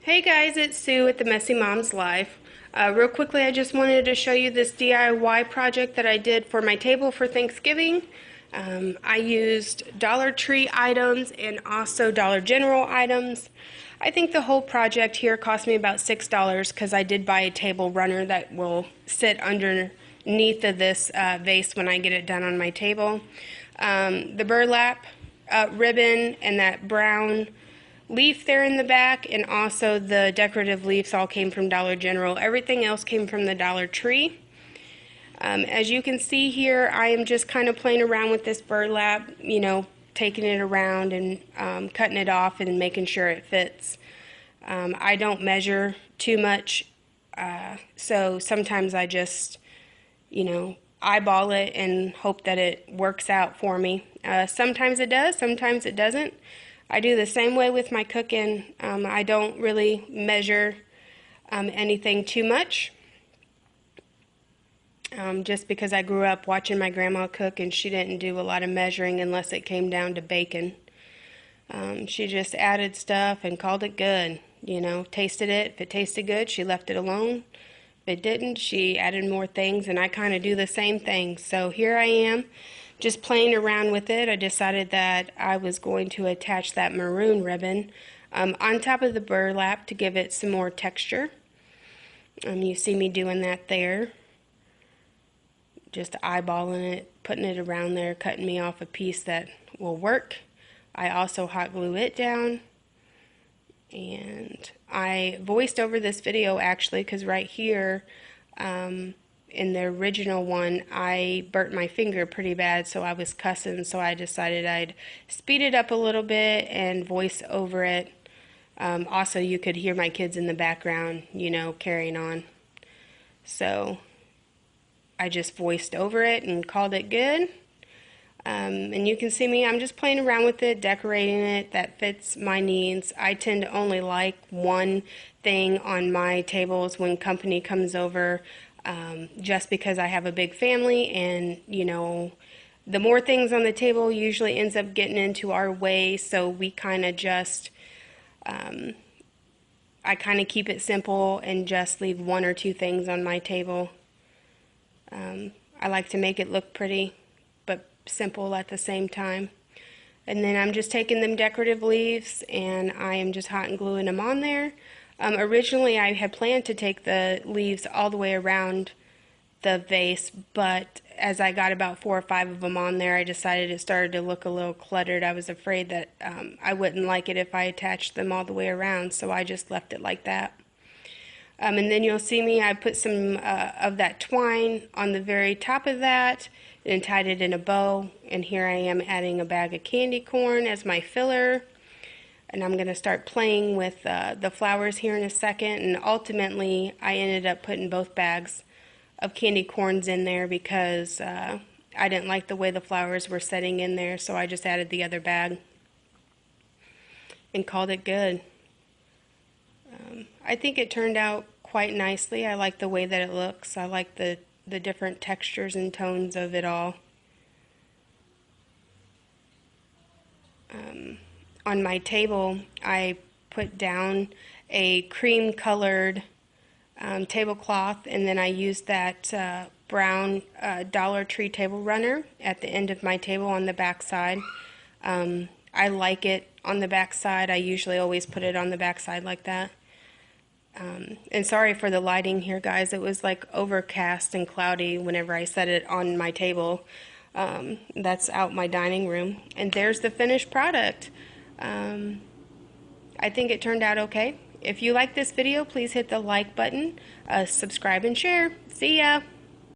Hey guys, it's Sue at The Messy Mom's Life. Real quickly, I just wanted to show you this DIY project that I did for my table for Thanksgiving. I used Dollar Tree items and also Dollar General items. I think the whole project here cost me about $6 because I did buy a table runner that will sit underneath of this vase when I get it done on my table. The burlap ribbon and that brown leaf there in the back, and also the decorative leaves all came from Dollar General. Everything else came from the Dollar Tree. As you can see here, I am just kind of playing around with this burlap, taking it around and cutting it off and making sure it fits. I don't measure too much, so sometimes I just, eyeball it and hope that it works out for me. Sometimes it does, sometimes it doesn't. I do the same way with my cooking. I don't really measure anything too much, just because I grew up watching my grandma cook and she didn't do a lot of measuring unless it came down to bacon. She just added stuff and called it good, tasted it. If it tasted good, she left it alone. If it didn't, she added more things, and I kind of do the same thing. So here I am, just playing around with it. I decided that I was going to attach that maroon ribbon on top of the burlap to give it some more texture. You see me doing that there. Just eyeballing it, putting it around there, cutting me off a piece that will work. I also hot glue it down. And I voiced over this video actually because right here in the original one I burnt my finger pretty bad, so I was cussing, so I decided I'd speed it up a little bit and voice over it. Also, you could hear my kids in the background, carrying on. So I just voiced over it and called it good. And you can see me, I'm just playing around with it, decorating it that fits my needs. I tend to only like one thing on my tables when company comes over, just because I have a big family, and the more things on the table usually ends up getting into our way, so we kind of just, I kind of keep it simple and just leave one or two things on my table. I like to make it look pretty, but simple at the same time. And then I'm just taking them decorative leaves and I am just hot and gluing them on there. Originally I had planned to take the leaves all the way around the vase, but as I got about 4 or 5 of them on there, I decided it started to look a little cluttered. I was afraid that I wouldn't like it if I attached them all the way around, so I just left it like that. And then you'll see me, I put some of that twine on the very top of that and tied it in a bow. And here I am adding a bag of candy corn as my filler. And I'm going to start playing with the flowers here in a second. And ultimately, I ended up putting both bags of candy corns in there because I didn't like the way the flowers were setting in there. So I just added the other bag and called it good. I think it turned out quite nicely. I like the way that it looks. I like the different textures and tones of it all. On my table, I put down a cream colored tablecloth, and then I used that brown Dollar Tree table runner at the end of my table on the back side. I like it on the back side. I usually always put it on the back side like that. And sorry for the lighting here, guys. It was like overcast and cloudy whenever I set it on my table. That's out my dining room. And there's the finished product. I think it turned out okay. If you like this video, please hit the like button, subscribe, and share. See ya!